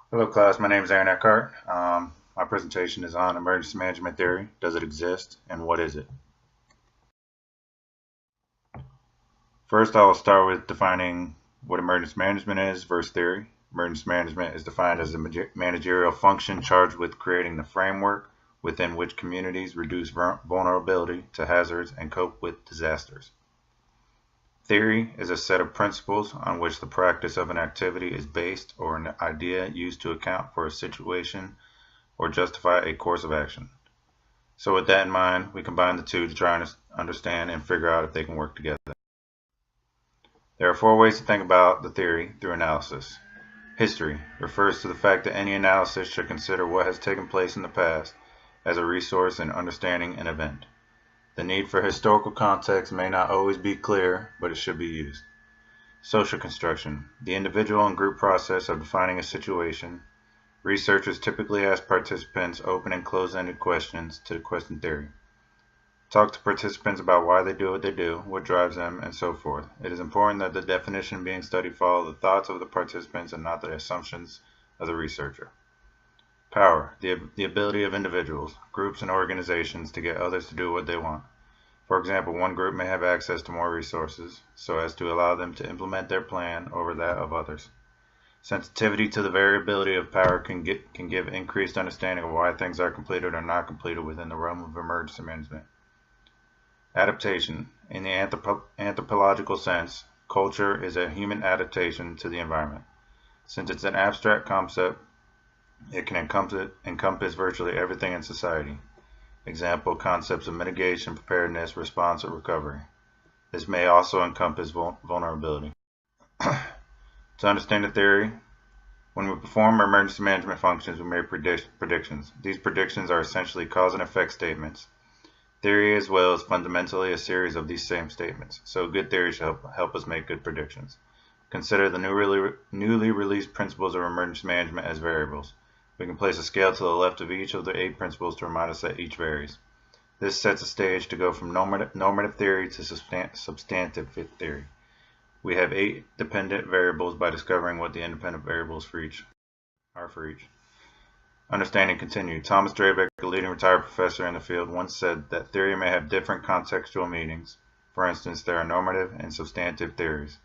Hello class, my name is Aaron Eckhart. My presentation is on emergency management theory. Does it exist and what is it? First, I will start with defining what emergency management is versus theory. Emergency management is defined as a managerial function charged with creating the framework within which communities reduce vulnerability to hazards and cope with disasters. Theory is a set of principles on which the practice of an activity is based or an idea used to account for a situation or justify a course of action. So with that in mind, we combine the two to try and understand and figure out if they can work together. There are four ways to think about the theory through analysis. History refers to the fact that any analysis should consider what has taken place in the past as a resource in understanding an event. The need for historical context may not always be clear, but it should be used. Social construction, the individual and group process of defining a situation. Researchers typically ask participants open and closed-ended questions to the question theory. Talk to participants about why they do what they do, what drives them, and so forth. It is important that the definition being studied follow the thoughts of the participants and not the assumptions of the researcher. Power, the ability of individuals, groups, and organizations to get others to do what they want. For example, one group may have access to more resources, so as to allow them to implement their plan over that of others. Sensitivity to the variability of power can give increased understanding of why things are completed or not completed within the realm of emergency management. Adaptation. In the anthropological sense, culture is a human adaptation to the environment. Since it's an abstract concept, it can encompass virtually everything in society. Example, concepts of mitigation, preparedness, response, or recovery. This may also encompass vulnerability. To understand the theory, when we perform emergency management functions, we make predictions. These predictions are essentially cause and effect statements. Theory as well is fundamentally a series of these same statements, so good theory should help us make good predictions. Consider the newly released principles of emergency management as variables. We can place a scale to the left of each of the 8 principles to remind us that each varies. This sets a stage to go from normative theory to substantive theory. We have 8 dependent variables by discovering what the independent variables are for each. Understanding continued. Thomas Drabek, a leading retired professor in the field, once said that theory may have different contextual meanings. For instance, there are normative and substantive theories.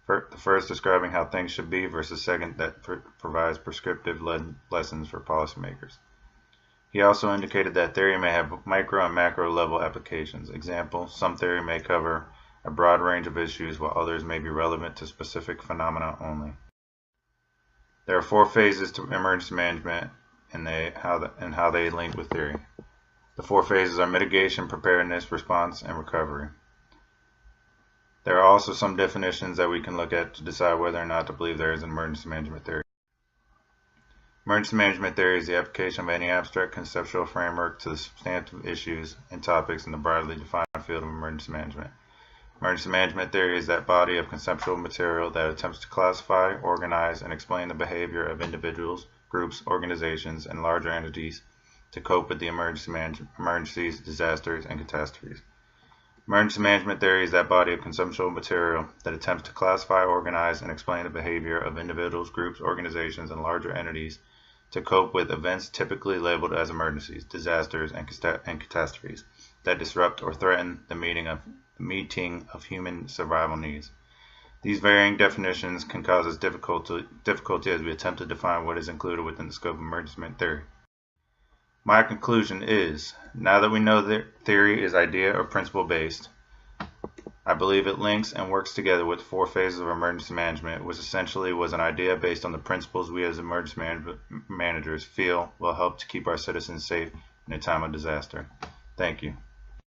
The first describing how things should be versus second that provides prescriptive lessons for policymakers. He also indicated that theory may have micro and macro level applications. Example, some theory may cover a broad range of issues while others may be relevant to specific phenomena only. There are 4 phases to emergency management and how they link with theory. The 4 phases are mitigation, preparedness, response, and recovery. There are also some definitions that we can look at to decide whether or not to believe there is an emergency management theory. Emergency management theory is the application of any abstract conceptual framework to the substantive issues and topics in the broadly defined field of emergency management. Emergency management theory is that body of conceptual material that attempts to classify, organize, and explain the behavior of individuals, groups, organizations, and larger entities to cope with the emergencies, disasters, and catastrophes. Emergency management theory is that body of conceptual material that attempts to classify, organize, and explain the behavior of individuals, groups, organizations, and larger entities to cope with events typically labeled as emergencies, disasters, and catastrophes that disrupt or threaten the meeting of human survival needs. These varying definitions can cause us difficulty as we attempt to define what is included within the scope of emergency management theory. My conclusion is, now that we know that theory is idea or principle based, I believe it links and works together with 4 phases of emergency management, which essentially was an idea based on the principles we as emergency managers feel will help to keep our citizens safe in a time of disaster. Thank you.